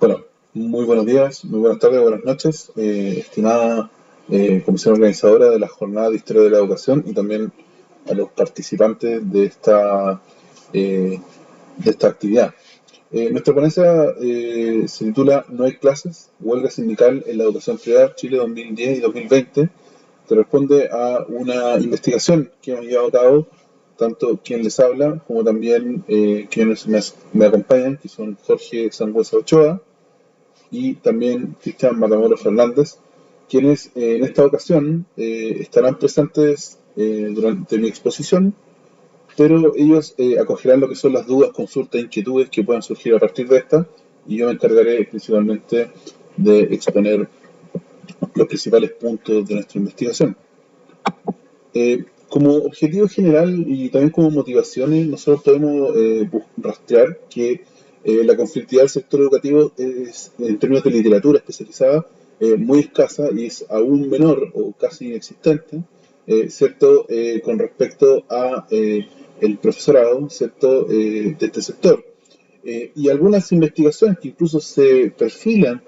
Bueno, muy buenos días, muy buenas tardes, buenas noches, estimada comisión organizadora de la jornada de Historia de la Educación y también a los participantes de esta actividad. Nuestra ponencia se titula No hay clases, huelga sindical en la educación privada Chile 2010 y 2020, que responde a una investigación que hemos llevado a cabo, tanto quien les habla como también quienes me acompañan, que son Jorge Sangüesa Ochoa y también Cristian Matamoros Fernández, quienes en esta ocasión estarán presentes durante mi exposición, pero ellos acogerán lo que son las dudas, consultas e inquietudes que puedan surgir a partir de esta, y yo me encargaré principalmente de exponer los principales puntos de nuestra investigación. Como objetivo general y también como motivaciones, nosotros podemos rastrear que la conflictividad del sector educativo es, en términos de literatura especializada, muy escasa y es aún menor o casi inexistente, ¿cierto? Con respecto a el profesorado, ¿cierto? De este sector. Y algunas investigaciones que incluso se perfilan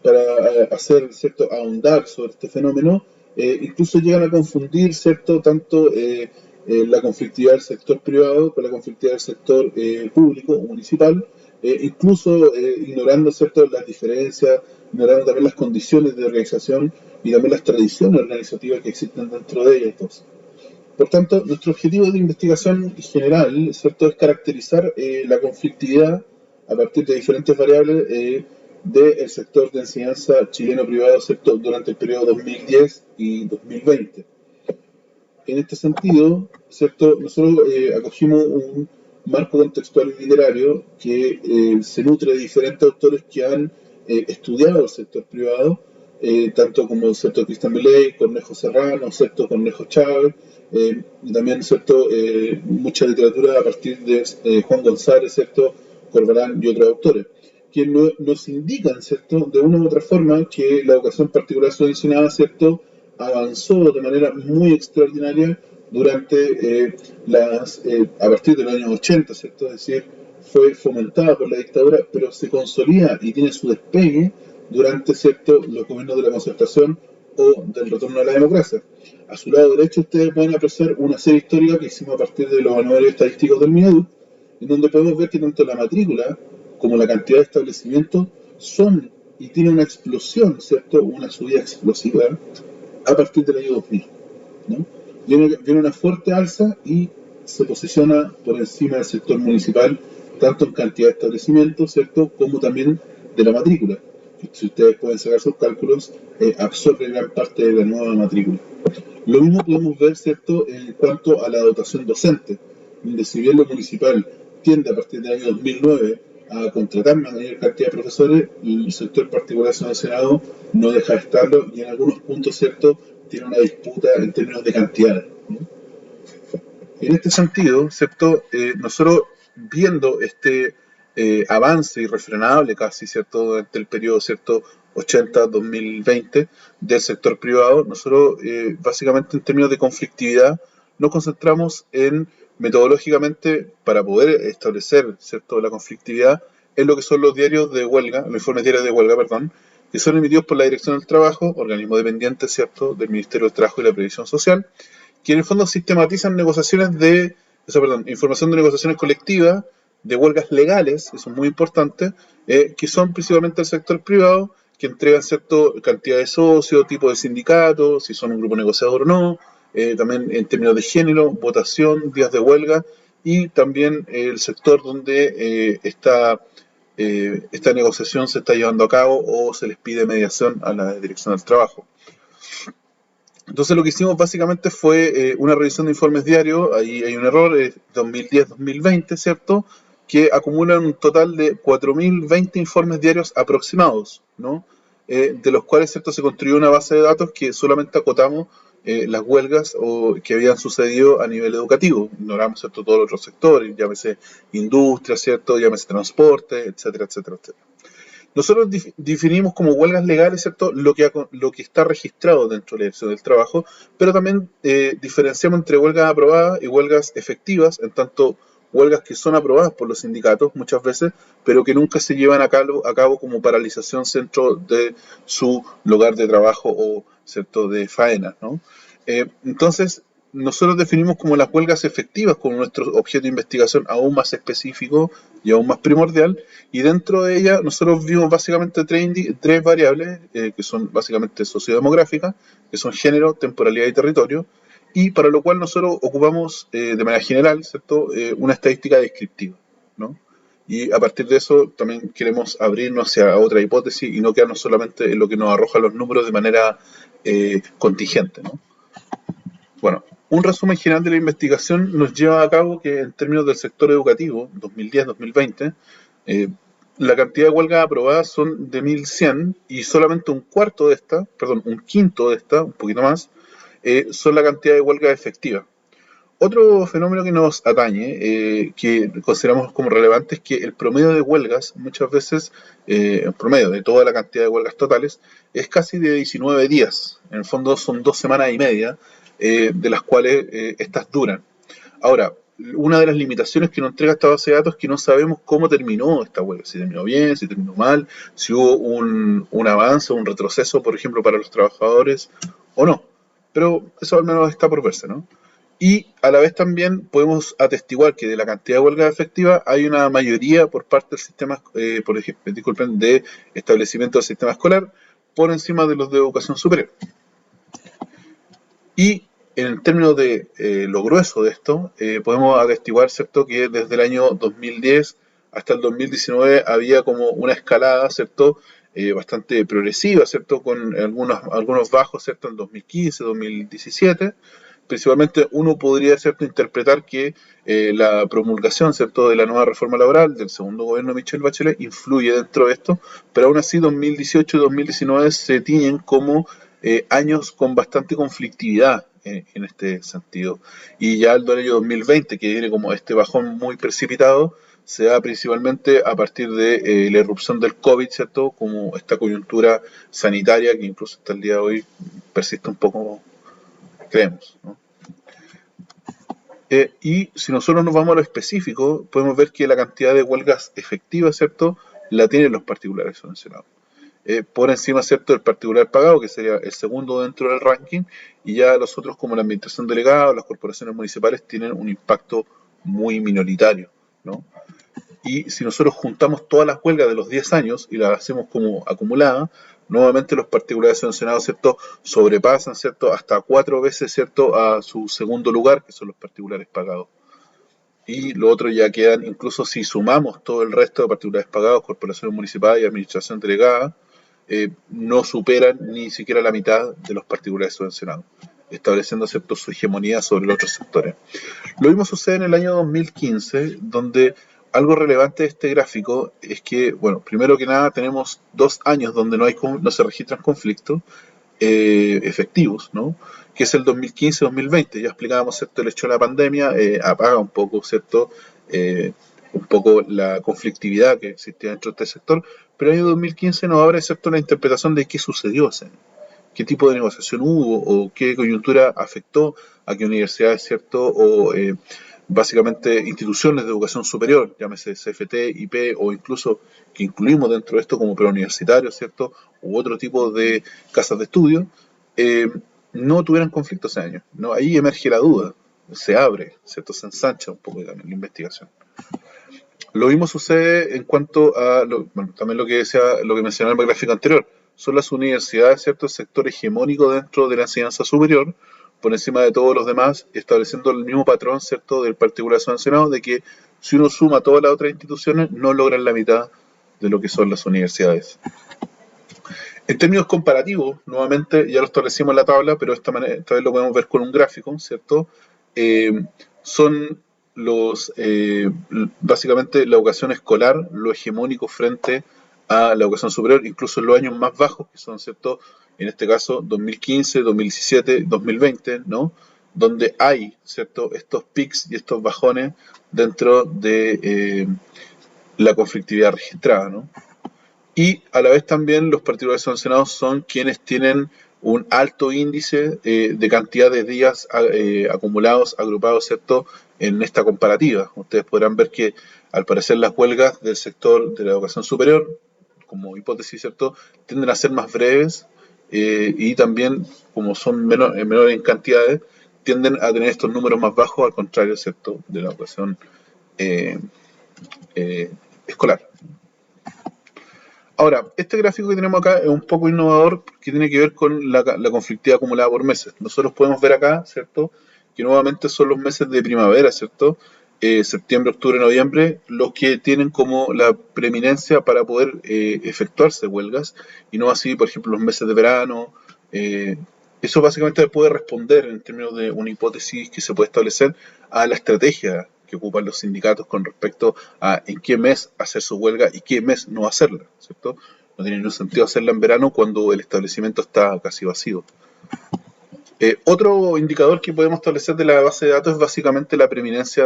para hacer, ¿cierto?, ahondar sobre este fenómeno, incluso llegan a confundir, ¿cierto?, tanto la conflictividad del sector privado con la conflictividad del sector público, municipal, incluso ignorando, ¿cierto?, las diferencias, ignorando también las condiciones de organización y también las tradiciones organizativas que existen dentro de ellas. Entonces, por tanto, nuestro objetivo de investigación general, ¿cierto?, es caracterizar la conflictividad a partir de diferentes variables del sector de enseñanza chileno privado, ¿cierto?, durante el periodo 2010 y 2020. En este sentido, ¿cierto?, nosotros acogimos un marco contextual y literario que se nutre de diferentes autores que han estudiado el sector privado, tanto como ¿cierto?, Cristian Beley, Cornejo Serrano, ¿cierto?, Cornejo Chávez, y también ¿cierto?, mucha literatura a partir de Juan González, ¿cierto?, Corbalán y otros autores, que nos indican, ¿cierto?, de una u otra forma que la educación particular subvencionada, ¿cierto?, avanzó de manera muy extraordinaria durante a partir de los años 80, ¿cierto? Es decir, fue fomentada por la dictadura, pero se consolida y tiene su despegue durante, ¿cierto?, los gobiernos de la concertación o del retorno a la democracia. A su lado derecho ustedes pueden apreciar una serie histórica que hicimos a partir de los anuarios estadísticos del Mineduc, en donde podemos ver que tanto la matrícula como la cantidad de establecimientos son y tienen una explosión, ¿cierto?, una subida explosiva a partir del año 2000, ¿no? Viene una fuerte alza y se posiciona por encima del sector municipal, tanto en cantidad de establecimientos, ¿cierto?, como también de la matrícula. Si ustedes pueden sacar sus cálculos, absorbe gran parte de la nueva matrícula. Lo mismo podemos ver, ¿cierto?, en cuanto a la dotación docente, donde si bien lo municipal tiende a partir del año 2009 a contratar mayor cantidad de profesores, el sector particular subvencionado no deja de estarlo y en algunos puntos, ¿cierto?, tiene una disputa en términos de cantidad, ¿no? En este sentido, ¿cierto?, nosotros viendo este avance irrefrenable casi, ¿cierto?, durante el periodo, ¿cierto?, 80-2020 del sector privado, nosotros básicamente en términos de conflictividad nos concentramos en metodológicamente para poder establecer, ¿cierto?, la conflictividad en lo que son los diarios de huelga, los informes diarios de huelga, perdón, que son emitidos por la Dirección del Trabajo, organismo dependiente, ¿cierto?, del Ministerio del Trabajo y la Previsión Social, que en el fondo sistematizan información de negociaciones colectivas, de huelgas legales, eso es muy importante, que son principalmente el sector privado, que entregan cierta cantidad de socios, tipo de sindicatos, si son un grupo negociador o no, también en términos de género, votación, días de huelga, y también el sector donde esta negociación se está llevando a cabo o se les pide mediación a la Dirección del Trabajo. Entonces lo que hicimos básicamente fue una revisión de informes diarios, ahí hay un error, 2010-2020, ¿cierto?, que acumulan un total de 4.020 informes diarios aproximados, ¿no?, de los cuales, ¿cierto?, se construyó una base de datos que solamente acotamos las huelgas que habían sucedido a nivel educativo. Ignoramos, ¿cierto?, todos los otros sectores, llámese industria, ¿cierto?, llámese transporte, etcétera, etcétera, etcétera. Nosotros definimos como huelgas legales, ¿cierto?, lo que está registrado dentro de la Dirección del Trabajo, pero también diferenciamos entre huelgas aprobadas y huelgas efectivas, en tanto huelgas que son aprobadas por los sindicatos muchas veces, pero que nunca se llevan a cabo como paralización dentro de su lugar de trabajo o ¿cierto? De faena, ¿no? Entonces, nosotros definimos como las huelgas efectivas como nuestro objeto de investigación aún más específico y aún más primordial, y dentro de ella nosotros vimos básicamente tres variables, que son básicamente sociodemográficas, que son género, temporalidad y territorio, y para lo cual nosotros ocupamos de manera general, ¿cierto? Una estadística descriptiva, ¿no? Y a partir de eso también queremos abrirnos hacia otra hipótesis y no quedarnos solamente en lo que nos arrojan los números de manera contingente, ¿no? Bueno, un resumen general de la investigación nos lleva a cabo que en términos del sector educativo, 2010-2020, eh, la cantidad de huelgas aprobadas son de 1.100 y solamente un cuarto de esta, perdón, un quinto de esta, un poquito más, son la cantidad de huelgas efectivas. Otro fenómeno que nos atañe, que consideramos como relevante, es que el promedio de huelgas, muchas veces, el promedio de toda la cantidad de huelgas totales, es casi de 19 días. En el fondo son 2 semanas y media, de las cuales estas duran. Ahora, una de las limitaciones que nos entrega esta base de datos es que no sabemos cómo terminó esta huelga, si terminó bien, si terminó mal, si hubo un avance, un retroceso, por ejemplo, para los trabajadores o no. Pero eso al menos está por verse, ¿no? Y a la vez también podemos atestiguar que de la cantidad de huelgas efectivas hay una mayoría por parte del sistema, por ejemplo, disculpen, de establecimiento del sistema escolar por encima de los de educación superior. Y en términos de lo grueso de esto, podemos atestiguar, ¿cierto?, que desde el año 2010 hasta el 2019 había como una escalada, ¿cierto?, bastante progresiva, ¿cierto?, con algunos bajos, ¿cierto?, en 2015, 2017. Principalmente uno podría, ¿cierto?, interpretar que la promulgación, ¿cierto?, de la nueva reforma laboral del segundo gobierno de Michelle Bachelet influye dentro de esto, pero aún así 2018 y 2019 se tiñen como años con bastante conflictividad en este sentido. Y ya el año 2020, que viene como este bajón muy precipitado, se da principalmente a partir de la irrupción del COVID, ¿cierto? Como esta coyuntura sanitaria que incluso hasta el día de hoy persiste un poco, creemos, ¿no? Y si nosotros nos vamos a lo específico, podemos ver que la cantidad de huelgas efectivas, ¿cierto?, la tienen los particulares subvencionados. Por encima, ¿cierto?, del particular pagado, que sería el segundo dentro del ranking, y ya los otros como la administración delegada o las corporaciones municipales tienen un impacto muy minoritario, ¿no? Y si nosotros juntamos todas las huelgas de los 10 años y las hacemos como acumuladas, nuevamente los particulares sancionados, ¿cierto?, sobrepasan, ¿cierto?, hasta 4 veces, ¿cierto?, a su segundo lugar, que son los particulares pagados. Y lo otro ya quedan, incluso si sumamos todo el resto de particulares pagados, corporaciones municipales y administración delegada, no superan ni siquiera la mitad de los particulares subvencionados, estableciendo, ¿cierto?, su hegemonía sobre los otros sectores. Lo mismo sucede en el año 2015, donde algo relevante de este gráfico es que, bueno, primero que nada tenemos 2 años donde no se registran conflictos efectivos, ¿no? Que es el 2015-2020. Ya explicábamos, ¿cierto?, el hecho de la pandemia apaga un poco, ¿cierto?, un poco la conflictividad que existía dentro de este sector, pero el año 2015 nos abre, ¿cierto?, la interpretación de qué sucedió ese año, qué tipo de negociación hubo o qué coyuntura afectó a qué universidades, ¿cierto?, o básicamente instituciones de educación superior, llámese CFT, IP o incluso que incluimos dentro de esto como preuniversitarios, ¿cierto?, u otro tipo de casas de estudio, eh, no tuvieran conflictos ese año, ¿no? Ahí emerge la duda, se abre, ¿cierto?, se ensancha un poco también la investigación. Lo mismo sucede en cuanto a, bueno, también lo que mencionaba en el gráfico anterior, son las universidades, ¿cierto?, el sector hegemónico dentro de la enseñanza superior, por encima de todos los demás, estableciendo el mismo patrón, ¿cierto?, del particular sancionado, de que si uno suma todas las otras instituciones, no logran la mitad de lo que son las universidades. En términos comparativos, nuevamente ya lo establecimos en la tabla, pero esta vez lo podemos ver con un gráfico, ¿cierto? Son básicamente la educación escolar, lo hegemónico frente a la educación superior, incluso en los años más bajos, que son, ¿cierto?, en este caso 2015, 2017, 2020, ¿no?, donde hay, ¿cierto?, estos pics y estos bajones dentro de la conflictividad registrada, ¿no? Y a la vez también los particulares sancionados son quienes tienen un alto índice de cantidad de días acumulados, agrupados, ¿cierto?, en esta comparativa. Ustedes podrán ver que al parecer las huelgas del sector de la educación superior, como hipótesis, ¿cierto?, tienden a ser más breves y también, como son menores en cantidades, tienden a tener estos números más bajos, al contrario, ¿cierto?, de la educación eh, eh, escolar. Ahora, este gráfico que tenemos acá es un poco innovador porque tiene que ver con la conflictividad acumulada por meses. Nosotros podemos ver acá, ¿cierto?, que nuevamente son los meses de primavera, ¿cierto?, septiembre, octubre, noviembre, los que tienen como la preeminencia para poder efectuarse huelgas, y no así, por ejemplo, los meses de verano. eh, Eso básicamente puede responder, en términos de una hipótesis que se puede establecer, a la estrategia que ocupan los sindicatos con respecto a en qué mes hacer su huelga y qué mes no hacerla, ¿cierto? No tiene ningún sentido hacerla en verano cuando el establecimiento está casi vacío. Otro indicador que podemos establecer de la base de datos es básicamente la preeminencia,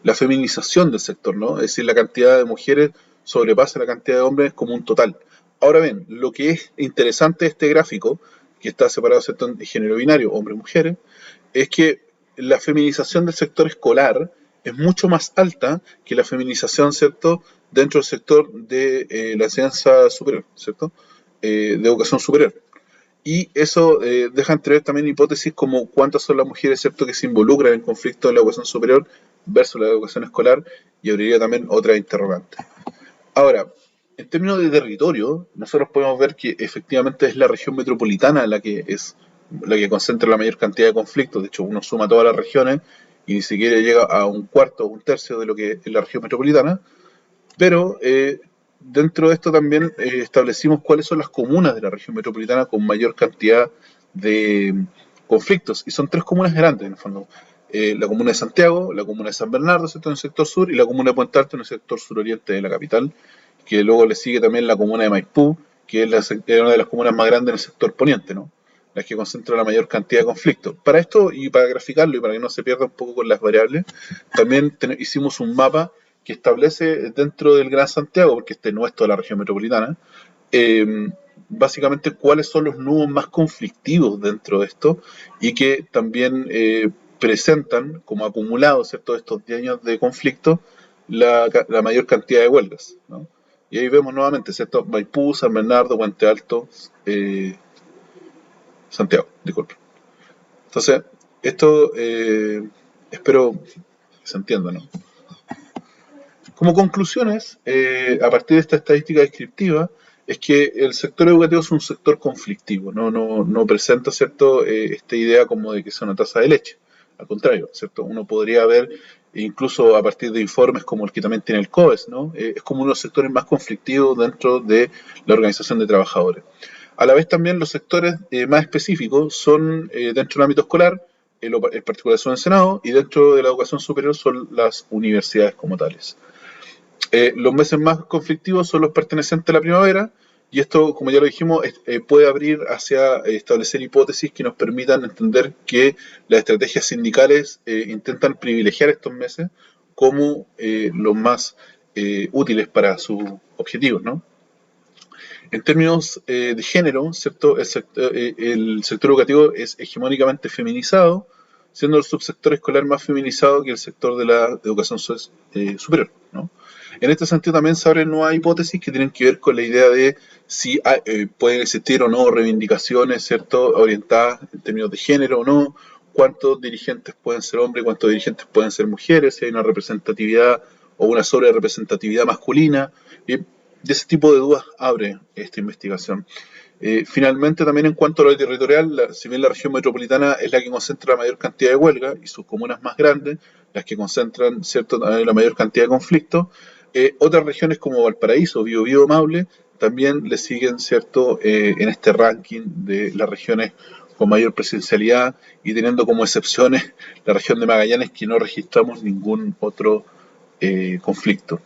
la feminización del sector, ¿no? Es decir, la cantidad de mujeres sobrepasa la cantidad de hombres como un total. Ahora bien, lo que es interesante de este gráfico, que está separado, ¿cierto?, en género binario, hombres y mujeres, es que la feminización del sector escolar es mucho más alta que la feminización, ¿cierto?, dentro del sector de la enseñanza superior, ¿cierto?, de educación superior. Y eso deja entrever también hipótesis como cuántas son las mujeres, ¿cierto?, que se involucran en conflicto en la educación superior versus la educación escolar, y abriría también otra interrogante. Ahora, en términos de territorio, nosotros podemos ver que efectivamente es la región metropolitana la que concentra la mayor cantidad de conflictos. De hecho, uno suma todas las regiones y ni siquiera llega a un cuarto o un tercio de lo que es la región metropolitana. Pero dentro de esto también establecimos cuáles son las comunas de la región metropolitana con mayor cantidad de conflictos. Y son tres comunas grandes, en el fondo. La comuna de Santiago, la comuna de San Bernardo, ¿cierto?, en el sector sur, y la comuna de Puente Alto, en el sector suroriente de la capital, que luego le sigue también la comuna de Maipú, que es una de las comunas más grandes en el sector poniente, ¿no?, las que concentran la mayor cantidad de conflictos. Para esto, y para graficarlo, y para que no se pierda un poco con las variables, también hicimos un mapa que establece dentro del Gran Santiago, porque este no es toda la región metropolitana, eh, básicamente cuáles son los nudos más conflictivos dentro de esto, y que también presentan como acumulados, ¿cierto?, estos 10 años de conflicto, la mayor cantidad de huelgas, ¿no? Y ahí vemos nuevamente, ¿cierto?, Maipú, San Bernardo, Puente Alto, Santiago, disculpe. Entonces, esto espero que se entienda, ¿no? Como conclusiones, a partir de esta estadística descriptiva, es que el sector educativo es un sector conflictivo, no presenta, ¿cierto?, esta idea como de que es una taza de leche. Al contrario, ¿cierto?, uno podría ver, incluso a partir de informes como el que también tiene el COES, ¿no?, es como uno de los sectores más conflictivos dentro de la organización de trabajadores. A la vez también los sectores más específicos son dentro del ámbito escolar, en particular son el Senado, y dentro de la educación superior son las universidades como tales. Los meses más conflictivos son los pertenecientes a la primavera, y esto, como ya lo dijimos, puede abrir hacia establecer hipótesis que nos permitan entender que las estrategias sindicales intentan privilegiar estos meses como los más útiles para sus objetivos, ¿no? En términos de género, ¿cierto?, el sector educativo es hegemónicamente feminizado, siendo el subsector escolar más feminizado que el sector de la educación superior, ¿no? En este sentido también se abren nuevas hipótesis que tienen que ver con la idea de si pueden existir o no reivindicaciones, ¿cierto?, orientadas en términos de género o no, cuántos dirigentes pueden ser hombres, cuántos dirigentes pueden ser mujeres, si hay una representatividad o una sobre representatividad masculina. De ese tipo de dudas abre esta investigación. Finalmente, también en cuanto a lo territorial, si bien la región metropolitana es la que concentra la mayor cantidad de huelgas y sus comunas más grandes, las que concentran, ¿cierto?, la mayor cantidad de conflictos, otras regiones como Valparaíso, Biobío, Maule, también le siguen, ¿cierto?, en este ranking de las regiones con mayor presencialidad, y teniendo como excepciones la región de Magallanes, que no registramos ningún otro conflicto.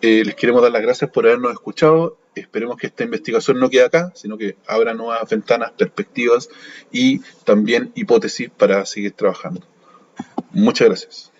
Les queremos dar las gracias por habernos escuchado. Esperemos que esta investigación no quede acá, sino que abra nuevas ventanas, perspectivas y también hipótesis para seguir trabajando. Muchas gracias.